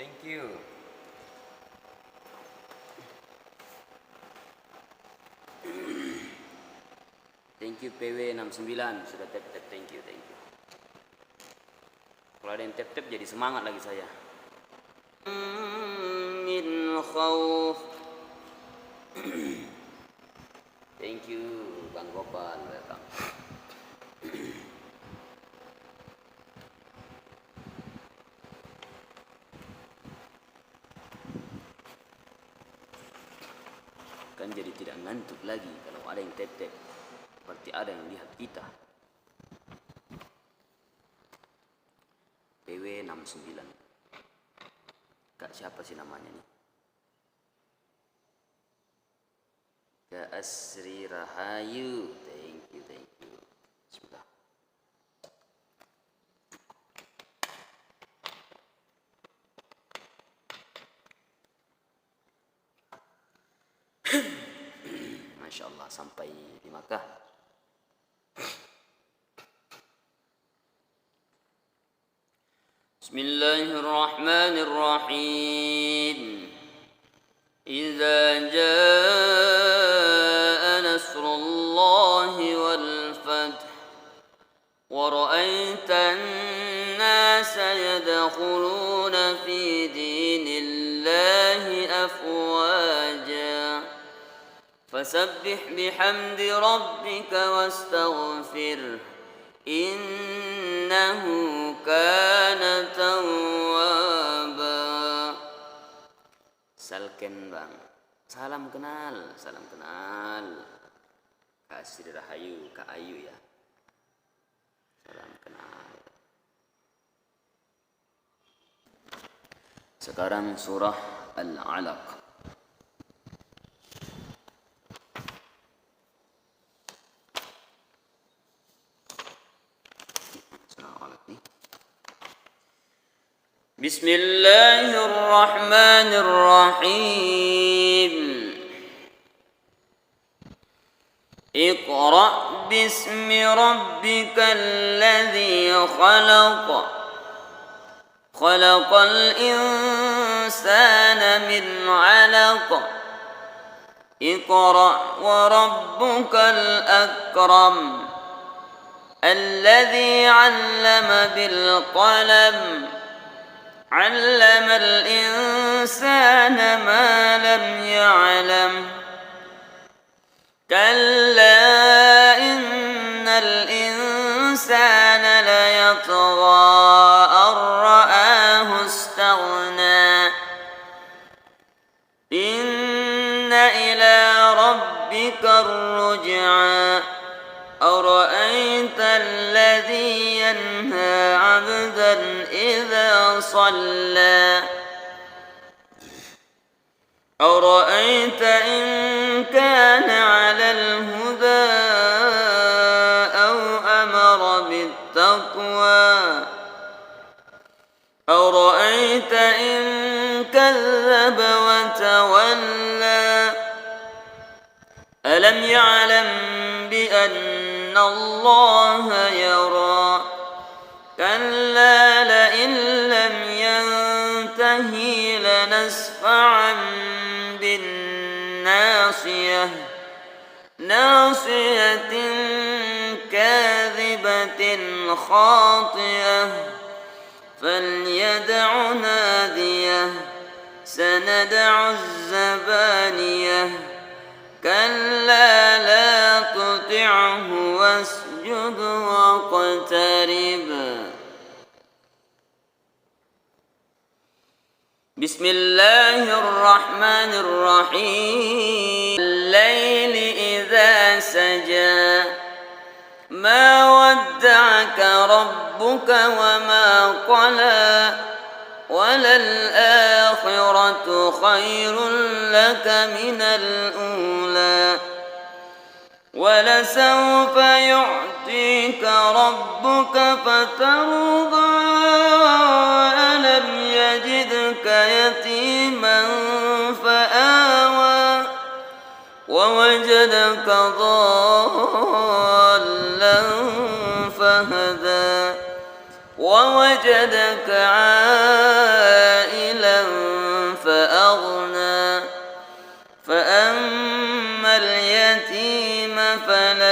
Thank you. Thank you PW 69 sudah tap-tap, thank you. Kalau ada yang tap-tap jadi semangat lagi saya. Min khauf. Thank you Bang Gopal, welcome. Kan jadi tidak ngantuk lagi kalau ada yang tap-tap. Berarti ada yang lihat kita. PW 69. Kak siapa sih namanya nih? Kak Asri Rahayu. Thank you. Bismillah. Masya Allah sampai di Makkah. Bismillahirrahmanirrahim. Idza jaa nasrullahi wal fath wa ra'aitan nasa yadkhuluna fi dinillahi afwaja fasabbih bihamdi rabbika wastaghfirhu innahu kana tawwaba. Salken Bang, salam kenal. Kak Asri Rahayu, Kak Ayu ya. Salam kenal. Sekarang surah Al-Alaq. Bismillahirrahmanirrahim. Iqra bismi rabbikal ladzi khalaq. Khalaqal insana min 'alaq. Iqra wa rabbukal akram. Alladzi 'allama bil qalam. علم الإنسان ما لم يعلم كلا إن الإنسان ليطغى أن رآه استغنى إن إلى ربك الرجعى أرأيت الذي ينهى عبدا إذا صلى أرأيت إن كان على الهدى أو أمر بالتقوى أرأيت إن كذب وتولى ألم يعلم بأن الله يرى كلا لئن لم ينتهي لنسفعا بالناصية ناصية كاذبة خاطئة فليدع ناديه سندع الزبانية كلا لا تطعه واسجد واقترب. بسم الله الرحمن الرحيم. الليل إذا سجى ما ودعك ربك وما قلى وللآخرة خير لك من الأولى ولسوف يعطيك ربك فترضى ألم يجدك يتيما فآوى ووجدك ضالا فهدى ووجدك عائلا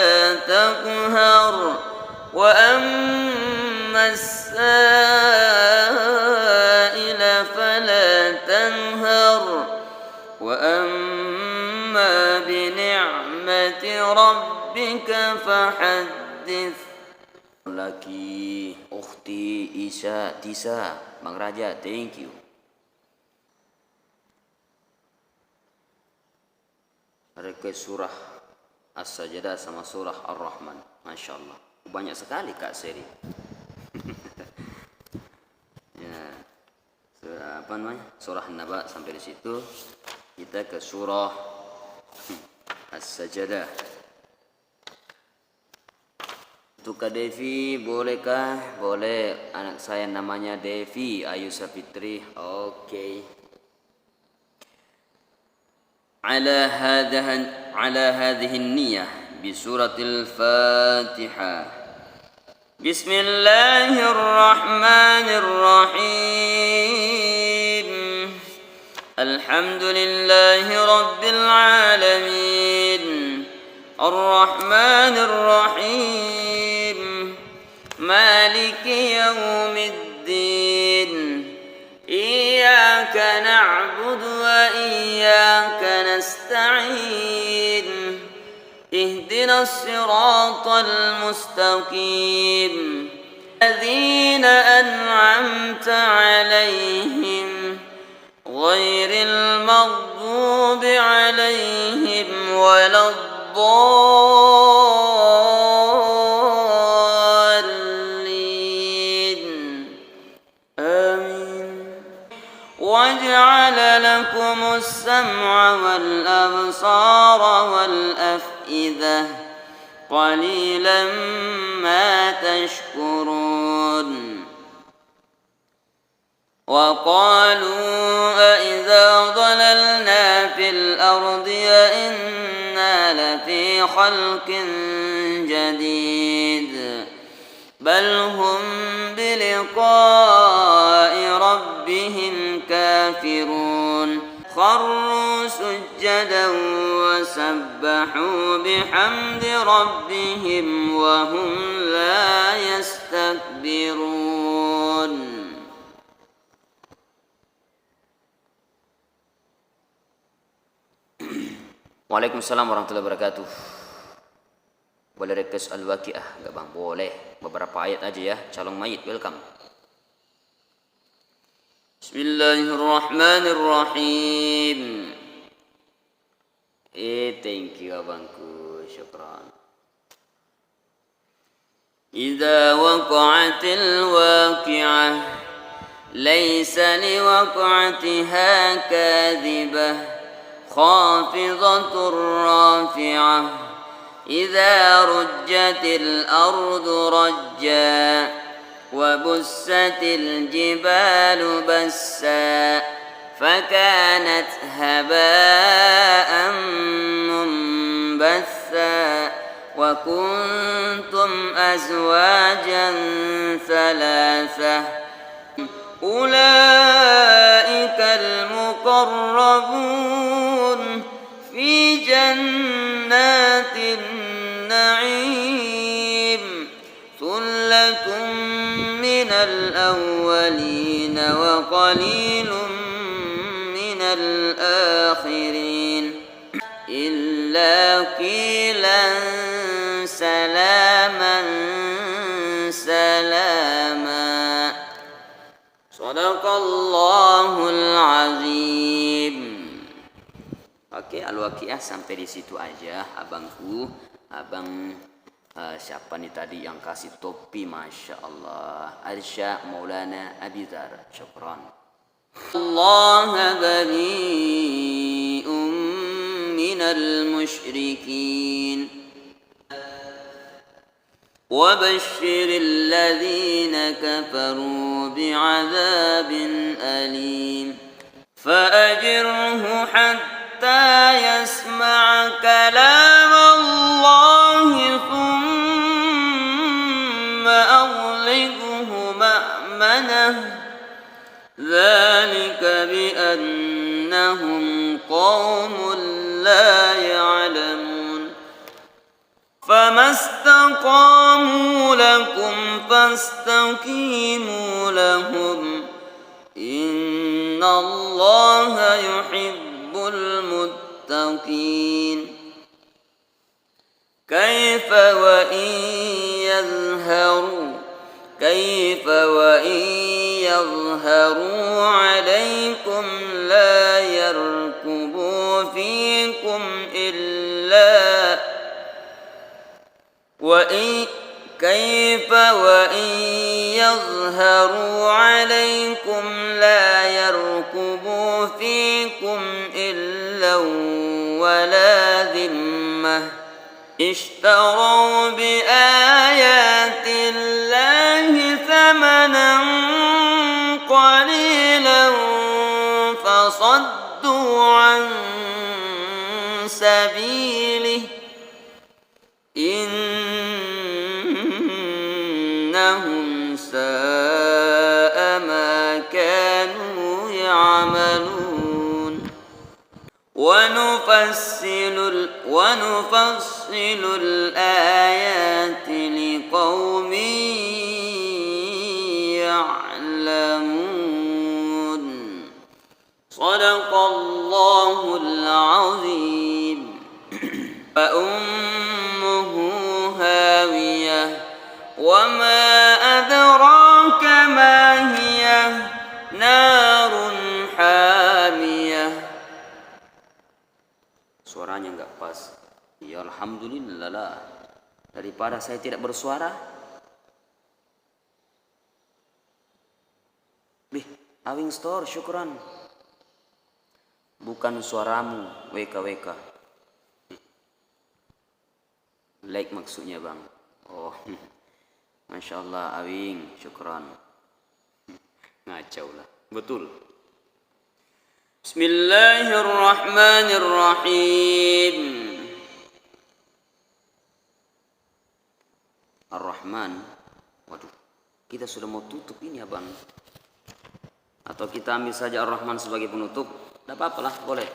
فلا تقهر وأما السائل فلا تنهر وأما بنعمة ربك فحدث. Lagi Ukhti Isha Tisa, Bang Raja, thank you. Request surah As-Sajdah sama surah Ar-Rahman, Masya Allah, banyak sekali Kak Seri. Ya, apa namanya, surah An-Naba sampai di situ. Kita ke surah As-Sajdah. Untuk Kak Devi, bolehkah? Boleh, anak saya namanya Devi Ayu Sapitri. Oke. على هذه النية بسورة الفاتحة. بسم الله الرحمن الرحيم. الحمد لله رب العالمين الرحمن الرحيم مالك يوم الدين إياك نعبد وإياك نستعين اهدنا الصراط المستقيم الذين أنعمت عليهم غير المغضوب عليهم ولا الضالين آمين. وجعل لكم السمع والأبصار والأفئدة قليلا ما تشكرون. وقالوا أإذا ضللنا في الأرض أإنا لفي خلق جديد بل هم بلقاء ربهم كافرون. خروا سجدا وسبحوا بحمد ربهم وهم لا يستكبرون. Waalaikumsalam warahmatullahi wabarakatuh. Boleh request Al-Waqiah enggak Bang? Boleh. Beberapa ayat aja ya. Calon mayit, welcome. Bismillahirrahmanirrahim. Thank you abangku. Syukran. Idza waqa'atil waqi'ah laysa liwaqa'atiha kadhibah خافضة رافعة إذا رجت الأرض رجا وبست الجبال بسا فكانت هباء منبثا وكنتم أزواجا ثلاثة أولئك المقربون في جنات النعيم ثلة من الأولين وقليل من الآخرين إلا قيلا سلاما سلاما. Sadaqallahul azim. Oke, Al-Waqiah sampai di situ aja abangku. Abang siapa nih tadi yang kasih topi, Masya Allah, Arsya Maulana Abidar. Syukran. Allah bari'um minal musyrikin وبشر الذين كفروا بعذاب أليم فأجره حتى يسمع كلام الله ثم أغلقه مأمنه ذلك بأنهم قوم لا يعلمون. فما استقاموا لكم فاستقيموا لهم إن الله يحب المتقين كيف وإن يظهروا عليكم لا يرقبوا فيكم إلا ولا ذمة اشتروا بآيات الله ثمنا قليلا فصدوا عن سبيله إنهم ساء ما كانوا يعملون ونفصل الآيات لقوم يعلمون صدق الله العظيم فأمه هاوية وما أدراك ما هي نار حامية. Suaranya nggak pas. Ya alhamdulillah lah. Daripada saya tidak bersuara. Awing store, syukran. Bukan suaramu, WKWK. Like maksudnya bang. Oh, Masya Allah Awing, syukran. Ngacau lah, betul. Bismillahirrahmanirrahim. Ar-Rahman. Waduh, kita sudah mau tutup ini abang. Atau kita ambil saja Ar-Rahman sebagai penutup. Tidak apa-apa lah, boleh.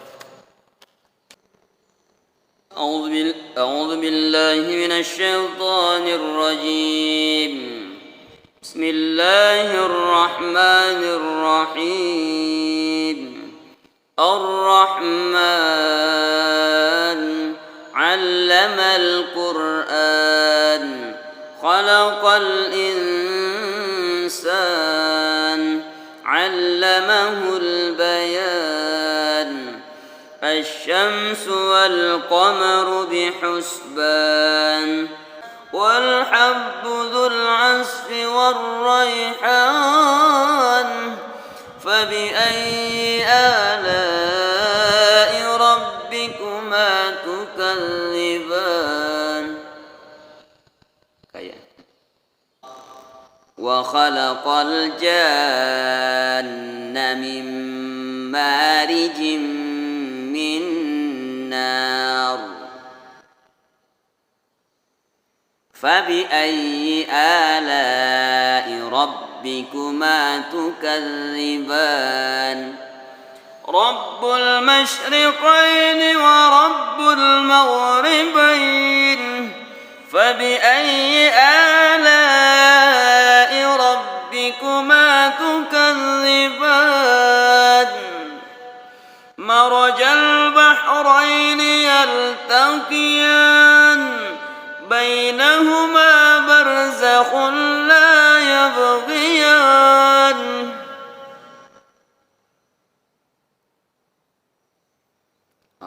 أعوذ بالله من الشيطان الرجيم بسم الله الرحمن الرحيم الرحمن علم القرآن خلق الإنسان علمه البيان الشمس والقمر بحسبان والحب ذو العصف والريحان فبأي آلاء ربكما تكذبان وخلق الجان من مارج من نار فبأي آلاء ربكما تكذبان رب المشرقين ورب المغربين فبأي آلاء ربكما تكذبان مرج البحرين يلتقيان بينهما برزخ لا يبغيان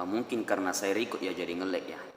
Mungkin karena saya ikut ya jadi ngelek ya.